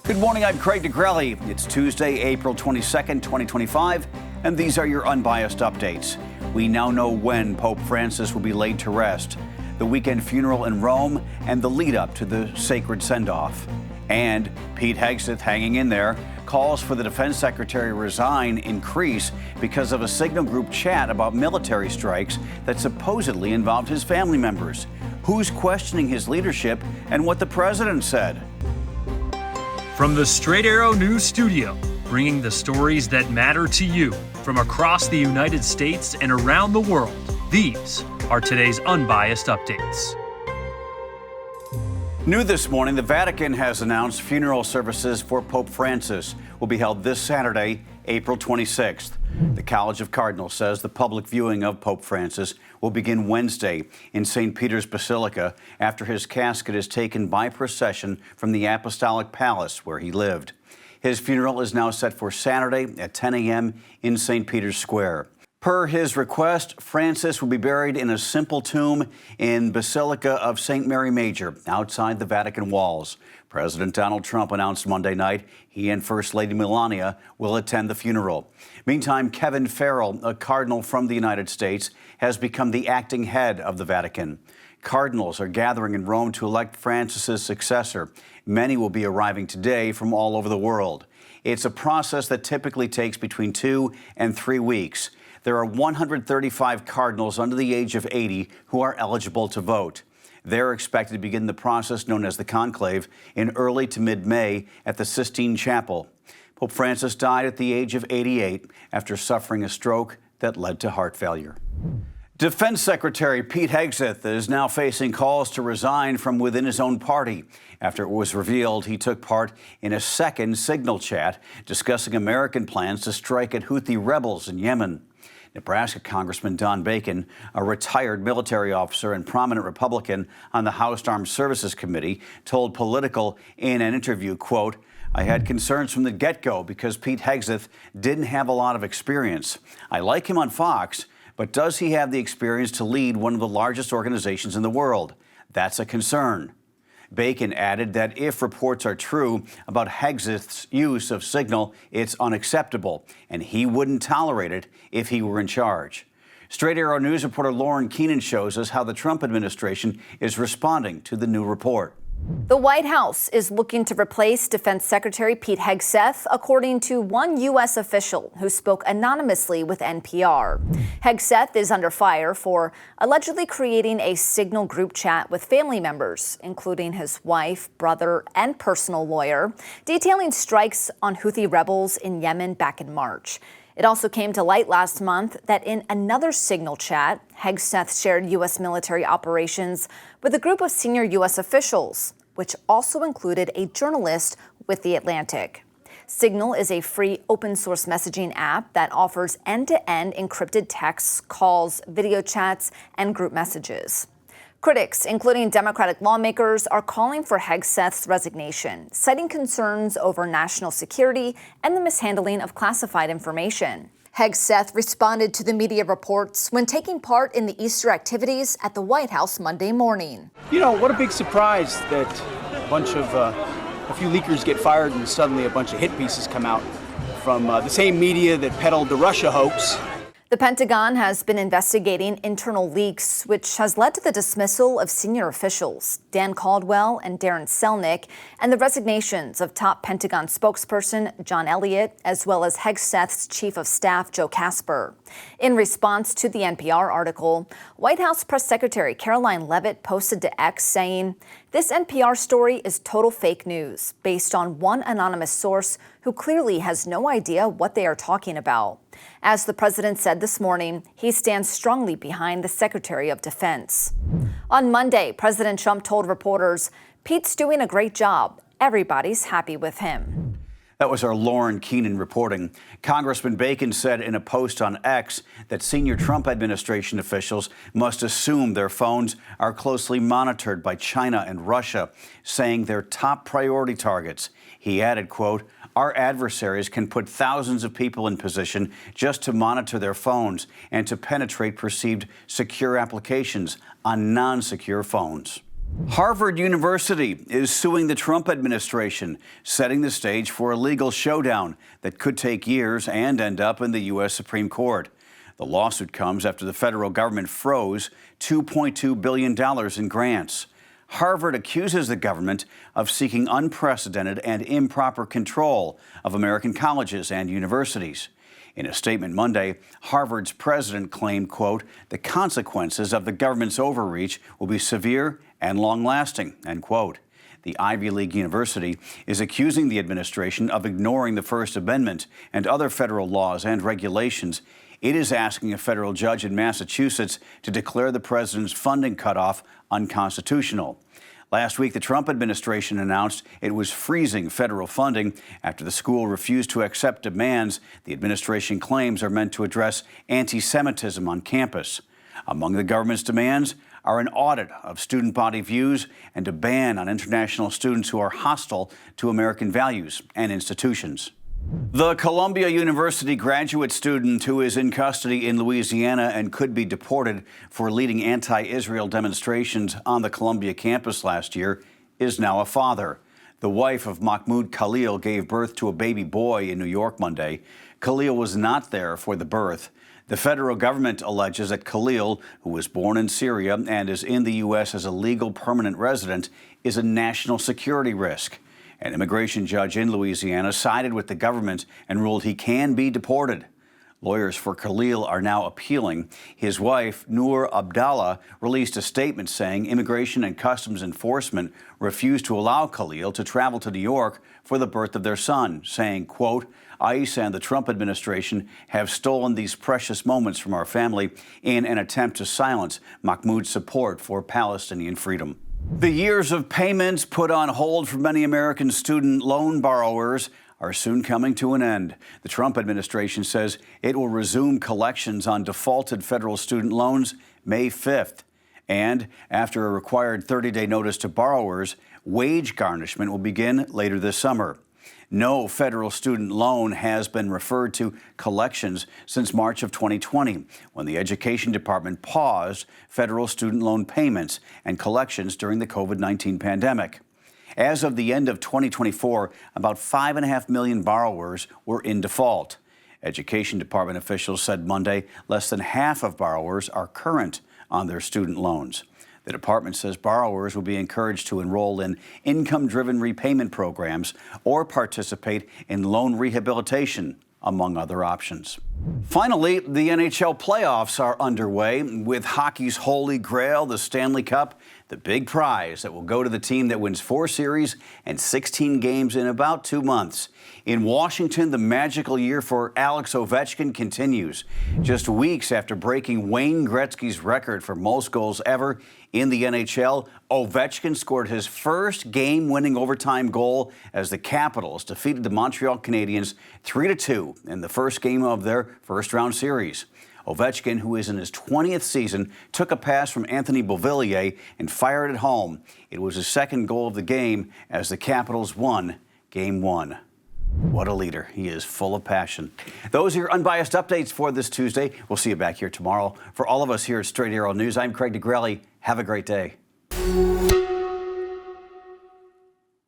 Good morning, I'm Craig DeGrelli. It's Tuesday, April 22nd, 2025, and these are your Unbiased Updates. We now know when Pope Francis will be laid to rest, the weekend funeral in Rome, and the lead-up to the sacred send-off. And Pete Hegseth, hanging in there, calls for the Defense Secretary to resign increase because of a Signal group chat about military strikes that supposedly involved his family members. Who's questioning his leadership and what the president said? From the Straight Arrow News Studio, bringing the stories that matter to you from across the United States and around the world, these are today's Unbiased Updates. New this morning, the Vatican has announced funeral services for Pope Francis will be held this Saturday, April 26th. The College of Cardinals says the public viewing of Pope Francis will begin Wednesday in St. Peter's Basilica after his casket is taken by procession from the Apostolic Palace where he lived. His funeral is now set for Saturday at 10 a.m. in St. Peter's Square. Per his request, Francis will be buried in a simple tomb in Basilica of St. Mary Major, outside the Vatican walls. President Donald Trump announced Monday night he and First Lady Melania will attend the funeral. Meantime, Kevin Farrell, a cardinal from the United States, has become the acting head of the Vatican. Cardinals are gathering in Rome to elect Francis's successor. Many will be arriving today from all over the world. It's a process that typically takes between 2 and 3 weeks. There are 135 cardinals under the age of 80 who are eligible to vote. They're expected to begin the process known as the conclave in early to mid-May at the Sistine Chapel. Pope Francis died at the age of 88 after suffering a stroke that led to heart failure. Defense Secretary Pete Hegseth is now facing calls to resign from within his own party after it was revealed he took part in a second Signal chat discussing American plans to strike at Houthi rebels in Yemen. Nebraska Congressman Don Bacon, a retired military officer and prominent Republican on the House Armed Services Committee, told Political in an interview, quote, "I had concerns from the get-go because Pete Hegseth didn't have a lot of experience. I like him on Fox, but does he have the experience to lead one of the largest organizations in the world? That's a concern." Bacon added that if reports are true about Hegseth's use of Signal, it's unacceptable, and he wouldn't tolerate it if he were in charge. Straight Arrow News reporter Lauren Keenan shows us how the Trump administration is responding to the new report. The White House is looking to replace Defense Secretary Pete Hegseth, according to one U.S. official who spoke anonymously with NPR. Hegseth is under fire for allegedly creating a Signal group chat with family members, including his wife, brother, and personal lawyer, detailing strikes on Houthi rebels in Yemen back in March. It also came to light last month that in another Signal chat, Hegseth shared U.S. military operations with a group of senior U.S. officials, which also included a journalist with The Atlantic. Signal is a free open-source messaging app that offers end-to-end encrypted texts, calls, video chats, and group messages. Critics, including Democratic lawmakers, are calling for Hegseth's resignation, citing concerns over national security and the mishandling of classified information. Hegseth responded to the media reports when taking part in the Easter activities at the White House Monday morning. You know, what a big surprise that a few leakers get fired and suddenly a bunch of hit pieces come out from the same media that peddled the Russia hoax. The Pentagon has been investigating internal leaks, which has led to the dismissal of senior officials, Dan Caldwell and Darren Selnick, and the resignations of top Pentagon spokesperson John Elliott, as well as Hegseth's chief of staff Joe Casper. In response to the NPR article, White House Press Secretary Caroline Leavitt posted to X saying, "This NPR story is total fake news based on one anonymous source who clearly has no idea what they are talking about." As the president said this morning, he stands strongly behind the Secretary of Defense. On Monday, President Trump told reporters, "Pete's doing a great job. Everybody's happy with him." That was our Lauren Keenan reporting. Congressman Bacon said in a post on X that senior Trump administration officials must assume their phones are closely monitored by China and Russia, saying they're top priority targets. He added, quote, "Our adversaries can put thousands of people in position just to monitor their phones and to penetrate perceived secure applications on non-secure phones." Harvard University is suing the Trump administration, setting the stage for a legal showdown that could take years and end up in the U.S. Supreme Court. The lawsuit comes after the federal government froze $2.2 billion in grants. Harvard accuses the government of seeking unprecedented and improper control of American colleges and universities. In a statement Monday, Harvard's president claimed, quote, "The consequences of the government's overreach will be severe and long-lasting," end quote. The Ivy League university is accusing the administration of ignoring the First Amendment and other federal laws and regulations. It is asking a federal judge in Massachusetts to declare the president's funding cutoff unconstitutional. Last week, the Trump administration announced it was freezing federal funding after the school refused to accept demands the administration claims are meant to address anti-Semitism on campus. Among the government's demands are an audit of student body views and a ban on international students who are hostile to American values and institutions. The Columbia University graduate student who is in custody in Louisiana and could be deported for leading anti-Israel demonstrations on the Columbia campus last year is now a father. The wife of Mahmoud Khalil gave birth to a baby boy in New York Monday. Khalil was not there for the birth. The federal government alleges that Khalil, who was born in Syria and is in the U.S. as a legal permanent resident, is a national security risk. An immigration judge in Louisiana sided with the government and ruled he can be deported. Lawyers for Khalil are now appealing. His wife, Noor Abdallah, released a statement saying Immigration and Customs Enforcement refused to allow Khalil to travel to New York for the birth of their son, saying, quote, "ICE and the Trump administration have stolen these precious moments from our family in an attempt to silence Mahmoud's support for Palestinian freedom." The years of payments put on hold for many American student loan borrowers are soon coming to an end. The Trump administration says it will resume collections on defaulted federal student loans May 5th. And after a required 30-day notice to borrowers, wage garnishment will begin later this summer. No federal student loan has been referred to collections since March of 2020, when the Education Department paused federal student loan payments and collections during the COVID-19 pandemic. As of the end of 2024, about 5.5 million borrowers were in default. Education Department officials said Monday less than half of borrowers are current on their student loans. The department says borrowers will be encouraged to enroll in income-driven repayment programs or participate in loan rehabilitation, among other options. Finally, the NHL playoffs are underway, with hockey's holy grail, the Stanley Cup, the big prize that will go to the team that wins 4 series and 16 games in about 2 months. In Washington, the magical year for Alex Ovechkin continues. Just weeks after breaking Wayne Gretzky's record for most goals ever in the NHL, Ovechkin scored his first game-winning overtime goal as the Capitals defeated the Montreal Canadiens 3-2 in the first game of their first-round series. Ovechkin, who is in his 20th season, took a pass from Anthony Beauvillier and fired it home. It was his second goal of the game as the Capitals won Game 1. What a leader. He is full of passion. Those are your unbiased updates for this Tuesday. We'll see you back here tomorrow. For all of us here at Straight Arrow News, I'm Craig DeGrelli. Have a great day.